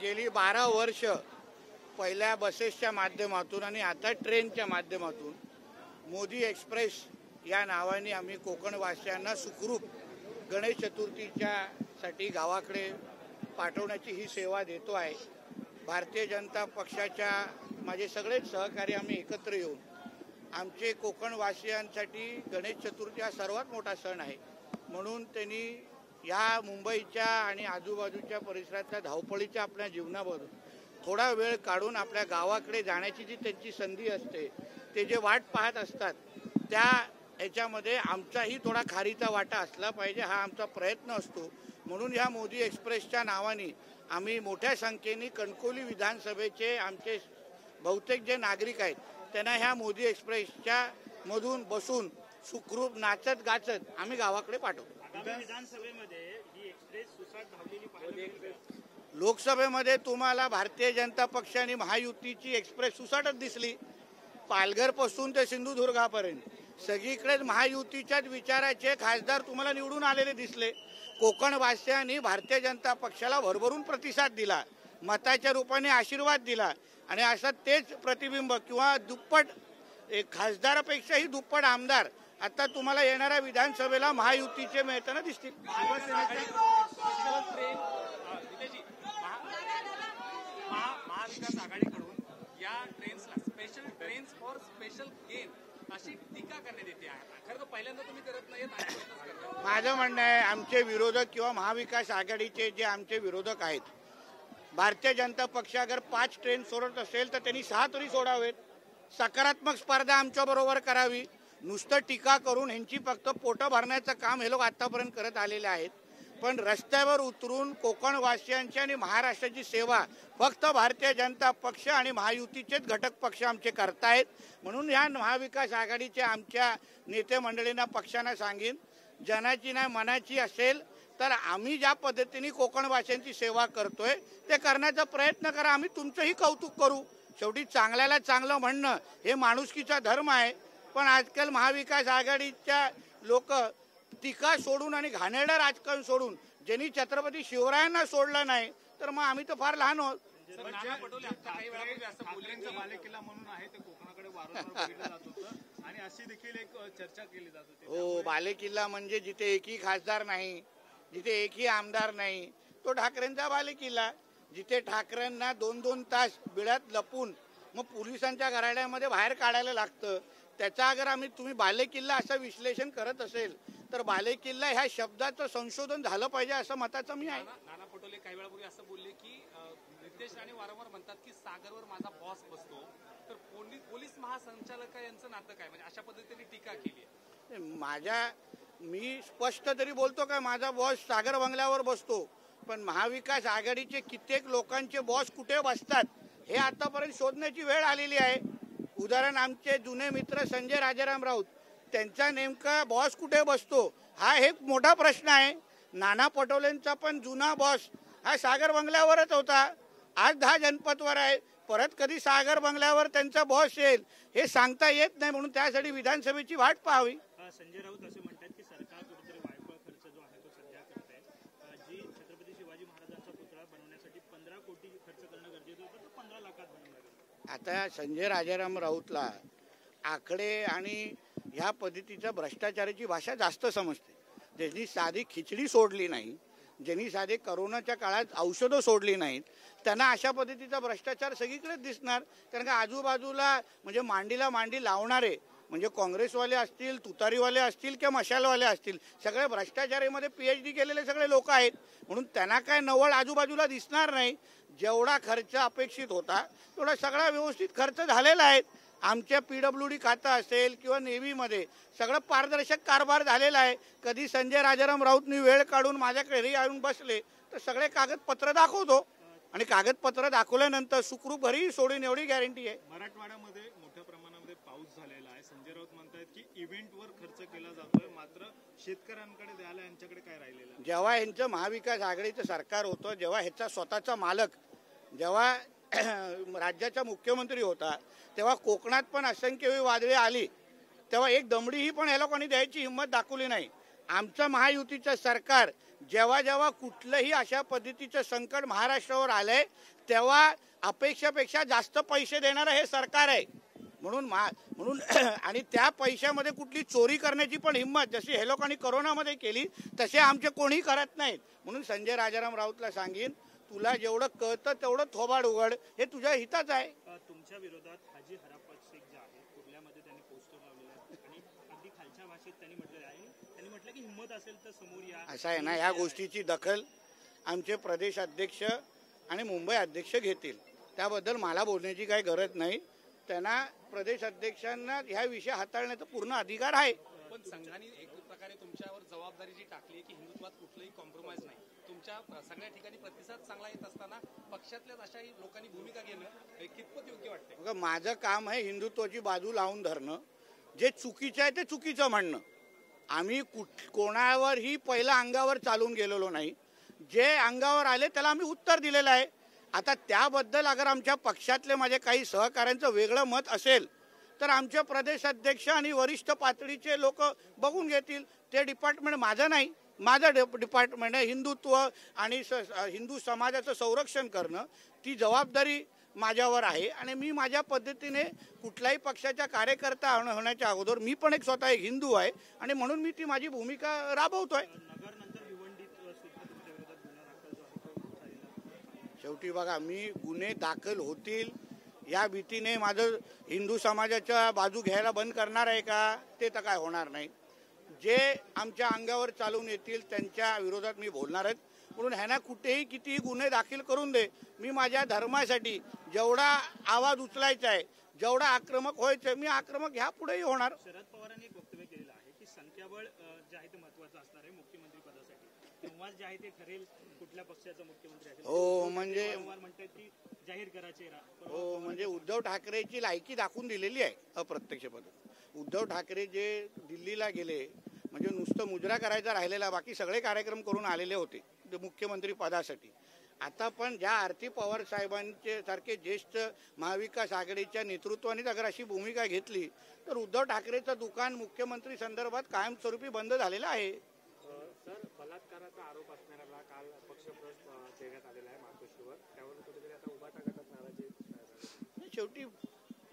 गेली 12 वर्ष पहिल्या बसेसच्या माध्यमातून आणि आता ट्रेनच्या माध्यमातून मोदी एक्सप्रेस या नावाने आम्ही कोकणवासियांना सुखरूप गणेश चतुर्थीच्या साठी गावाकडे पाठवण्याची ही सेवा देतो आहे। भारतीय जनता पक्षाच्या माझे सगळेच सहकारी आम्ही एकत्र येऊन आमचे कोकणवासियांसाठी गणेश चतुर्थी हा सर्वात मोठा सण आहे, म्हणून त्यांनी या मुंबईच्या आणि आजूबाजूच्या परिसरातल्या धावपळीच्या आपल्या जीवनामधून थोडा वेळ काढून आपल्या गावाकडे जाण्याची जी त्यांची संधी असते, ते जे वाट पाहत असतात, त्या याच्यामध्ये आमचाही थोडा खारीचा वाटा असला पाहिजे हा आमचा प्रयत्न असतो। म्हणून ह्या मोदी एक्सप्रेसच्या नावाने आम्ही मोठ्या संख्येने कणकवली विधानसभेचे आमचे बहुतेक जे नागरिक आहेत त्यांना ह्या मोदी एक्सप्रेसच्या मधून बसून सुखरूप नाचत गाचत आम्ही गावाकडे पाठवतो। विधानसभेमध्ये ही एक्सप्रेस सुसाट धावलेली पाहिली, लोकसभेमध्ये तुम्हाला भारतीय जनता पक्ष आणि महायुतीची एक्सप्रेस सुसाटच दिसली। पालघर पासून ते सिंधुदुर्गापर्यंत सगळीकडेच महायुतीच्याच विचाराचे खासदार तुम्हाला निवडून आलेले दिसले। कोकणवासियांनी भारतीय जनता पक्षाला भरभरून प्रतिसाद दिला, मताच्या रूपाने आशीर्वाद दिला आणि असं तेच प्रतिबिंब किंवा दुप्पट खासदारापेक्षाही दुप्पट आमदार आता तुम्हाला येणाऱ्या विधानसभेला महायुतीचे मिळताना दिसतील। महाविकास आघाडीकडून या ट्रेन्सला special trains for special game अशी टीका करण्यात येते आहे। खरं तर पहिल्यांदा तुम्ही करत नाहीत। माझं म्हणणं आहे, आमचे विरोधक किंवा महाविकास आघाडीचे जे आमचे विरोधक आहेत, भारतीय जनता पक्ष अगर 5 ट्रेन सोडत असेल तर त्यांनी 6 तरी सोडावेत। सकारात्मक स्पर्धा आमच्या बरोबर करावी। नुसतं टीका करून ह्यांची फक्त पोटं भरण्याचं काम हे लोक आतापर्यंत करत आलेले आहेत, पण रस्त्यावर उतरून कोकणवासियांची आणि महाराष्ट्राची सेवा फक्त भारतीय जनता पक्ष आणि महायुतीचेच घटक पक्ष आमचे करतायत। म्हणून या महाविकास आघाडीचे आमच्या नेते मंडळींना पक्षांना सांगेन, जनाची नाही मनाची असेल तर आम्ही ज्या पद्धतीने कोकणवासियांची सेवा करतोय ते करण्याचा प्रयत्न करा, आम्ही तुमचंही कौतुक करू। शेवटी चांगल्याला चांगलं म्हणणं हे माणुसकीचा धर्म आहे, पण आजकाल महाविकास आघाडीच्या लोक टीका सोडून आणि घाणेरडं राजकारण सोडून ज्यांनी छत्रपती शिवरायांना सोडलं नाही तर मग आम्ही तर फार लहान आहोत। बालेकिल्ला म्हणून आहे ते कोकणाकडे वारंवार बघितलं जात होतं आणि अशी देखील एक चर्चा केली जात होती। हो, बालेकिल्ला म्हणजे जिथे एकही खासदार नाही, जिथे एकही आमदार नाही, तो ठाकरेंचा बालेकिल्ला। जिथे ठाकरेंना 2-2 तास बिळात लपून मग पोलिसांच्या घराड्यामध्ये बाहेर काढायला लागतं, त्याचा अगर तुम्ही बालेकिल्ला असं विश्लेषण करत असेल तर बालेकिल्ला ह्या शब्दाचं संशोधन झालं पाहिजे असं मताचं मी आहे। नाना पटोले काही वेळापूर्वी असं बोलले की नितेश राणे वारंवार म्हणतात की सागरवर माझा बॉस बसतो, तर पोलीस महासंचालक यांचं नातं काय, म्हणजे अशा पद्धतीने टीका केली आहे। मी स्पष्ट तरी बोलतो का माझा बॉस सागर बंगल्यावर बसतो, पण महाविकास आघाडीचे कित्येक लोकांचे बॉस कुठे बसतात हे आतापर्यंत शोधण्याची वेळ आलेली आहे। उदाहरण आमचे जुने मित्र संजय राजाराम राऊत, त्यांचा नेमका बॉस कुठे बसतो हा एक मोठा प्रश्न आहे। नाना पटोलेंचा पण जुना बॉस हा सागर बंगल्यावरच होता, आज 10 जनपदवर आहे, परत कधी सागर बंगल्यावर त्यांचा बॉस येईल हे सांगता येत नाही, म्हणून त्यासाठी विधानसभेची वाट पाहावी। संजय राऊत असे म्हणतात की सरकार कुठेतरी वायफळ खर्च जो आहे तो सध्या करते, जी छत्रपती शिवाजी महाराजांचा पुतळा बनवण्यासाठी 15 कोटी खर्च करणं गरजेचं होतं, तर 15 लाखात बनवलं। आता संजय राजाराम राऊतला आकडे आणि ह्या पद्धतीच्या भ्रष्टाचाराची भाषा जास्त समजते। ज्यांनी साधी खिचडी सोडली नाही, ज्यांनी साधे करोनाच्या काळात औषधं सोडली नाहीत, त्यांना अशा पद्धतीचा भ्रष्टाचार सगळीकडेच दिसणार। कारण का आजूबाजूला म्हणजे मांडीला मांडी लावणारे म्हणजे काँग्रेसवाले असतील, तुतारीवाले असतील किंवा मशालवाले असतील, सगळे भ्रष्टाचारामध्ये PhD केलेले सगळे लोक आहेत, म्हणून त्यांना काय नवळ आजूबाजूला दिसणार नाही। जेवढा खर्च अपेक्षित होता तेवढा सगळा व्यवस्थित खर्च झालेला आहे। आमच्या PWD खातं असेल किंवा नेव्हीमध्ये सगळं पारदर्शक कारभार झालेला आहे। कधी संजय राजाराम राऊतनी वेळ काढून माझ्याकडे घरी येऊन बसले तर सगळे कागदपत्र दाखवतो आणि कागदपत्र दाखवल्यानंतर सुखरूप घरी सोडून एवढी गॅरंटी आहे। मराठवाड्यामध्ये मोठ्या प्रमाणामध्ये पाऊस झालेला आहे, संजय राऊत म्हणतात की इव्हेंटवर खर्च केला जातोय, मात्र शेतकऱ्यांकडे द्यायला यांच्याकडे काय राहिलेलं। जेव्हा यांचं महाविकास आघाडीचं सरकार होतं, जेव्हा ह्याचा स्वतःचा मालक जेव्हा राज्याचा मुख्यमंत्री होता, तेव्हा कोकणात पण असंख्य वादळे आली, तेव्हा एक दमडीही पण या लोकांनी द्यायची हिंमत दाखवली नाही। आमचं महायुतीचं सरकार जेव्हा जेव्हा कुठलंही अशा पद्धतीचं संकट महाराष्ट्रावर आलंय तेव्हा अपेक्षेपेक्षा जास्त पैसे देणारं हे सरकार आहे. म्हणून आणि त्या पैशामध्ये कुठली चोरी करण्याची पण हिंमत जशी हे लोकांनी कोरोनामध्ये केली तसे आमचे कोणी करत नाहीत. म्हणून संजय राजाराम राऊतला सांगेन, तुला जेवढं कळतं तेवढं थोबाड उघड, हे तुझ्या हिताच आहे. तुमच्या विरोधात हाजी हरापत शेख जे आहे कुर्ल्यामध्ये त्यांनी पोस्टर लावलेले आहेत आणि अगदी खालच्या भाषेत त्यांनी म्हटलेलं आहे, त्यांनी म्हटलं की हिंमत असेल तर समोर या. असं आहे ना, या गोष्टीची दखल आमचे प्रदेश अध्यक्ष आणि मुंबई अध्यक्ष घेतील. त्याबद्दल मला बोलण्याची काही गरज नाही. त्यांना प्रदेश अध्यक्षांना ह्या विषय हाताळण्याचा पूर्ण अधिकार आहे. पण संघाने एक प्रकारे तुमच्यावर जबाबदारी जी टाकली की हिंदुत्वात कुठलंही कॉम्प्रोमाइज नाही, तुमच्या सगळ्या ठिकाणी प्रतिसाद चांगला येत असताना पक्षातल्याच अशाही लोकांनी भूमिका घेणं हे कितपत योग्य वाटते? बघा, माझं काम आहे हिंदुत्वाची बाजू लावून धरणं, जे चुकीचं आहे ते चुकीचं म्हणणं. आम्ही कोणावरही पहिला अंगावर चालून गेलेलो नाही. जे अंगावर आले त्याला आम्ही उत्तर दिलेलं आहे. आता त्याबद्दल अगर आमच्या पक्षातले माझे काही सहकाऱ्यांचं वेगळं मत असेल तर आमचे प्रदेश अध्यक्ष आणि वरिष्ठ पातळीचे लोक बघून घेतील. ते डिपार्टमेंट माझं नाही. माझं डिपार्टमेंट आहे हिंदुत्व आणि हिंदू समाजाचं संरक्षण करणं. ती जबाबदारी माझ्यावर आहे आणि मी माझ्या पद्धतीने कुठल्याही पक्षाच्या कार्यकर्ता होण्याच्या अगोदर मी पण स्वतः एक हिंदू आहे आणि म्हणून मी ती माझी भूमिका राबवतोय. शेवटी बघा, मी गुन्हे दाखल होतील या भीतीने माझं हिंदू समाजाच्या बाजू घ्यायला बंद करणार आहे का? ते तर काय होणार नाही. जे आमच्या अंगावर चालून येतील त्यांच्या विरोधात मी बोलणारच. म्हणून ह्यांना कुठेही कितीही गुन्हे दाखल करून दे, मी माझ्या धर्मासाठी जेवढा आवाज उचलायचा आहे, जेवढा आक्रमक व्हायचं मी आक्रमक ह्या पुढेही होणार. शरद पवारांनी एक वक्तव्य केलेलं आहे की संख्याबळ जे आहे ते महत्वाचं असणार आहे मुख्यमंत्री पदासाठी, तेव्हा जे आहे ते ठरेल कुठल्या पक्षाचा मुख्यमंत्री असेल. हो, म्हणजे म्हणतात की जाहीर करा चेहरा. हो, म्हणजे उद्धव ठाकरेची लायकी दाखवून दिलेली आहे अप्रत्यक्षपणे. उद्धव ठाकरे जे दिल्लीला गेले म्हणजे नुसतं मुजरा करायचा राहिलेला, बाकी सगळे कार्यक्रम करून आलेले होते मुख्यमंत्री पदासाठी. आता पण ज्या आरती पवार साहेबांचे सारखे ज्येष्ठ महाविकास आघाडीच्या नेतृत्वाने अगर अशी भूमिका घेतली तर उद्धव ठाकरेचं दुकान मुख्यमंत्री संदर्भात कायमस्वरूपी बंद झालेलं आहे. सर, बलात्काराचा आरोप असणाऱ्याला काल पक्षप्रवेश देण्यात आलेला आहे मातोश्रीवर, त्यावर कुठेतरी आता उभाटा गटात नाराजी. शेवटी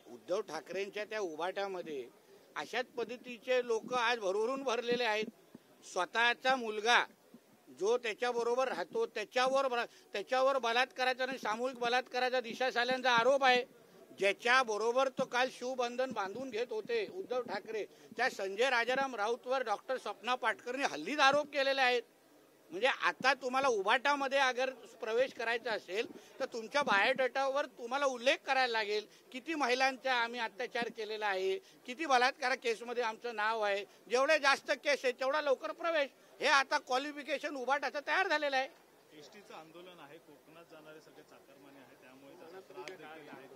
उद्धव ठाकरेंच्या त्या उभाट्यामध्ये अशाच पद्धतीचे लोक आज भरभरून भरलेले आहेत. स्वतःचा मुलगा जो त्याच्याबरोबर राहतो त्याच्यावर बलात्काराचा आणि सामूहिक बलात्काराचा दिशा साल्यांचा आरोप आहे. ज्याच्याबरोबर तो काल शिवबंधन बांधून घेत होते उद्धव ठाकरे, त्या संजय राजाराम राऊतवर डॉक्टर स्वप्ना पाटकरने हल्लीच आरोप केलेले आहेत. म्हणजे आता तुम्हाला उभाटामध्ये अगर प्रवेश करायचा असेल तर तुमच्या बायोडेटावर तुम्हाला उल्लेख करायला लागेल किती महिलांचा आम्ही अत्याचार केलेला आहे, किती बलात्कार केसमध्ये आमचं नाव आहे. जेवढे जास्त केस आहे तेवढा लवकर प्रवेश, हे आता क्वालिफिकेशन उभाटाचं तयार झालेलं आहे. एसटीचं आंदोलन आहे, कोकणात जाणारे सगळे चाकरमाने आहे, त्यामुळे त्याचा त्रास देखील आहे.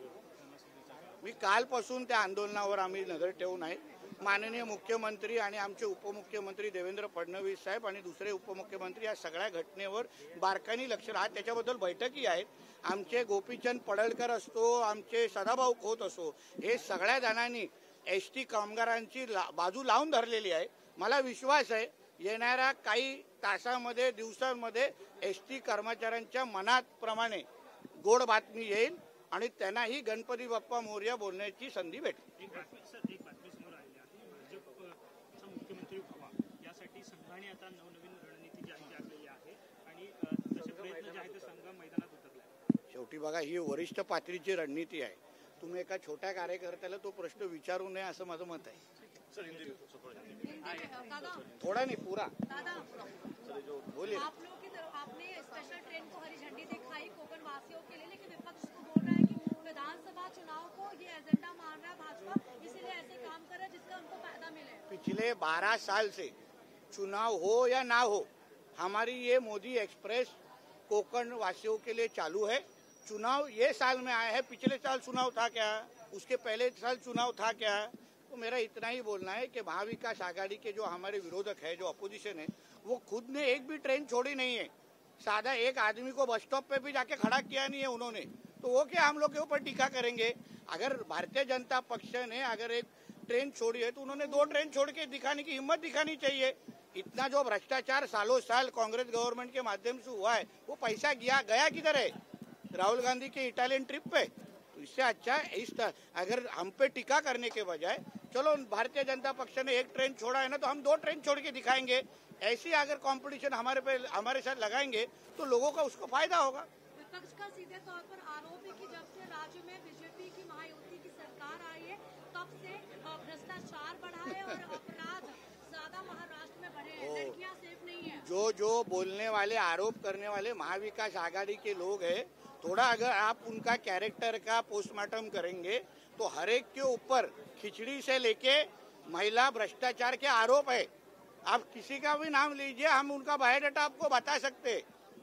मी कालपासून त्या आंदोलनावर आम्ही नजर ठेवून आहे. माननीय मुख्यमंत्री आणि आमचे उपमुख्यमंत्री देवेंद्र फडणवीस साहेब आणि दुसरे उपमुख्यमंत्री या सगळ्या घटनेवर बारकाईने लक्ष राहत त्याच्याबद्दल बैठकी आहेत. आमचे गोपीचंद पडळकर असतो, आमचे सदाभाऊ खोत असो, हे सगळ्या जणांनी एसटी कामगारांची बाजू लावून धरलेली आहे. मला विश्वास आहे येणाऱ्या काही तासामध्ये दिवसांमध्ये एसटी कर्मचाऱ्यांच्या मनाप्रमाणे गोड बातमी येईल आणि त्यांनाही गणपती बाप्पा मोरया बोलण्याची संधी भेटेल. एक बातमी समोर आलेली आहे, भाजपचा मुख्यमंत्री व्हावा यासाठी संघाने आता नवनवीन रणनीती जी आहे ती आखलेली आहे आणि तसे प्रयत्न जे आहे ते संघ मैदानात उतरला. शेवटी बघा, ही वरिष्ठ पातळीची रणनीती आहे. तुम्ही एका छोट्या कार्यकर्त्याला तो प्रश्न विचारू नये असं माझं मत आहे. थोड़ा नहीं पूरा बोलिए. आप लोगों की तरफ आपने स्पेशल ट्रेन को हरी झंडी दिखाई कोकण वासियों के लिए, लेकिन विपक्ष तो बोल रहा है कि विधानसभा चुनाव को ये एजेंडा मान रहा है भाजपा, इसीलिए ऐसे काम कर रहा है जिसका उनको फायदा मिले. पिछले 12 साल से चुनाव हो या ना हो, हमारी ये मोदी एक्सप्रेस कोकण वासियों के लिए चालू है. चुनाव ये साल में आया है, पिछले साल चुनाव था क्या, उसके पहले साल चुनाव था क्या? तो मेरा इतना ही बोलना है कि महाविकास आघाड़ी के जो हमारे विरोधक है, जो अपोजिशन है, वो खुद ने एक भी ट्रेन छोड़ी नहीं है. सादा एक आदमी को बस स्टॉप पे भी जाके खड़ा किया नहीं है उन्होंने. तो वो क्या हम लोग के ऊपर टीका करेंगे? अगर भारतीय जनता पक्ष ने अगर एक ट्रेन छोड़ी है तो उन्होंने 2 ट्रेन छोड़ के दिखाने की हिम्मत दिखानी चाहिए. इतना जो भ्रष्टाचार सालों साल कांग्रेस गवर्नमेंट के माध्यम से हुआ है, वो पैसा गया किधर है? राहुल गांधी के इटालियन ट्रिप पे। तो इससे अच्छा अगर हम पे टीका करने के बजाय चलो भारतीय जनता पक्ष ने एक ट्रेन छोड़ा है ना, तो हम 2 ट्रेन छोड़ के दिखाएंगे। ऐसी अगर कंपटीशन हमारे साथ लगाएंगे तो लोगों का उसको फायदा होगा। विपक्ष का सीधे तौर पर आरोप है कि जब से राज्य में बीजेपी की महायुति की सरकार आई है तब से भ्रष्टाचार बढ़ा है और अपराध ज्यादा महाराष्ट्र में बढ़े हैं, लड़कियां सेफ नहीं है। जो बोलने वाले, आरोप करने वाले महाविकास आघाड़ी के लोग हैं, थोड़ा अगर आप उनका कैरेक्टर का पोस्टमार्टम करेंगे तो हर एक के ऊपर खिचड़ी से लेके महिला भ्रष्टाचार के आरोप है। आप किसी का भी नाम लीजिए, हम उनका बायोडाटा आपको बता सकते।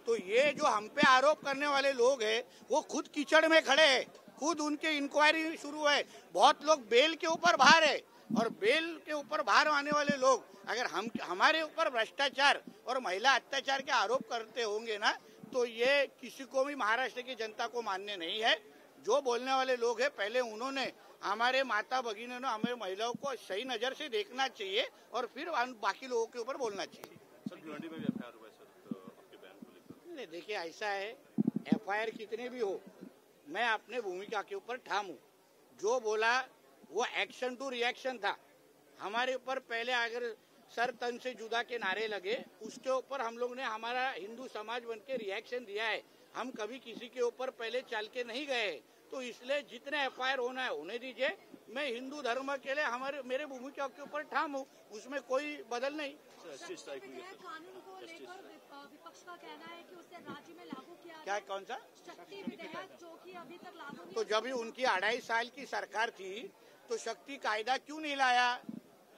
तो ये जो हम पे आरोप करने वाले लोग हैं वो खुद कीचड़ में खड़े हैं, खुद उनके इंक्वायरी शुरू है। बहुत लोग बेल के ऊपर बाहर है, और बेल के ऊपर बाहर आने वाले लोग अगर हमारे ऊपर भ्रष्टाचार और महिला अत्याचार के आरोप करते होंगे ना, तो ये किसी को भी महाराष्ट्र की जनता को मान्य नहीं है। जो बोलने वाले लोग हैं, पहले उन्होंने हमारे माता भगिनों ने, हमारे महिलाओं को सही नजर से देखना चाहिए और फिर बाकी लोगों के ऊपर बोलना चाहिए। नहीं, देखिए ऐसा है, FIR कितने भी हो, मैं अपने भूमिका के ऊपर ठाम हूँ। जो बोला वो एक्शन टू रिएक्शन था। हमारे ऊपर पहले अगर सर तन से जुदा के नारे लगे, उसके ऊपर हम लोग ने, हमारा हिंदू समाज बन के रिएक्शन दिया है। हम कभी किसी के ऊपर पहले चल के नहीं गए। तो इसलिए जितने FIR होना है होने दीजिए। मैं हिंदू धर्म के लिए मेरे भूमिका के ऊपर ठाम हूँ, उसमें कोई बदल नहीं। कानून को लेकर विपक्ष का कहना है कि उसे राज्य में लागू किया क्या, कौन सा शक्ति विधेयक, जो कि अभी तक लागू नहीं। तो जब भी उनकी 2.5 साल की सरकार थी तो शक्ति कायदा क्यों नहीं लाया?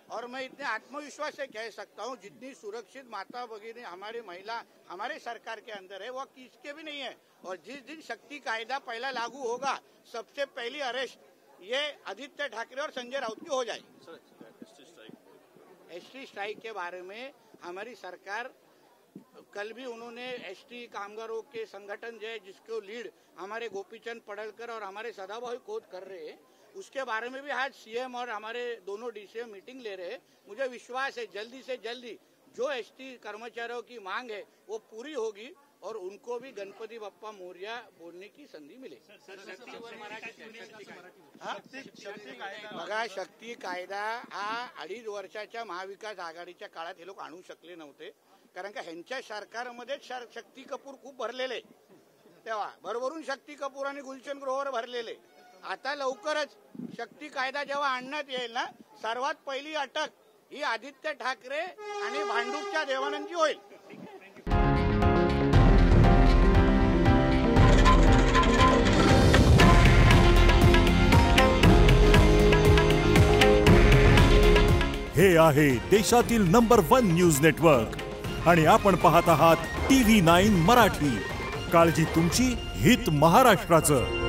और मैं इतने आत्मविश्वास से कह सकता हूँ, जितनी सुरक्षित माता भगिनी हमारी महिला हमारे सरकार के अंदर है, वो किसके भी नहीं है। और जिस दिन शक्ति कायदा पहला लागू होगा, सबसे पहली अरेस्ट ये आदित्य ठाकरे और संजय राउत की हो जाएगी। ST स्ट्राइक के बारे में हमारी सरकार, कल भी उन्होंने ST कामगारों के संगठन जो है, जिसको लीड हमारे गोपीचंद पडळकर और हमारे सदाभाई खोत कर रहे हैं, उसके बारे में भी आज CM और हमारे दोनों DCM मीटिंग ले रहे हैं। मुझे विश्वास है जल्दी से जल्दी जो ST कर्मचारियों की मांग है वो पूरी होगी और उनको भी गणपति बप्पा मोरया बोलने की संधी मिलेगी। बघा, शक्ती कायदा हा 2.5 वर्षाच्या महाविकास आघाडीच्या काळात हे लोक आणू शकले नव्हते, कारण का ह्यांच्या सरकारमध्येच शक्ती कपूर खूप भरलेले, तेव्हा भरभरून शक्ती कपूर आणि गुलशन ग्रोवर भरलेले। आता लवकरच शक्ती कायदा जेव्हा आणण्यात येईल ना, सर्वात पहिली अटक ही आदित्य ठाकरे आणि भांडूपच्या देवानंदची होईल। हे आहे देशातील नंबर 1 न्यूज नेटवर्क आणि आपण पाहत आहात TV9 मराठी। काळजी तुमची, हित महाराष्ट्राचं।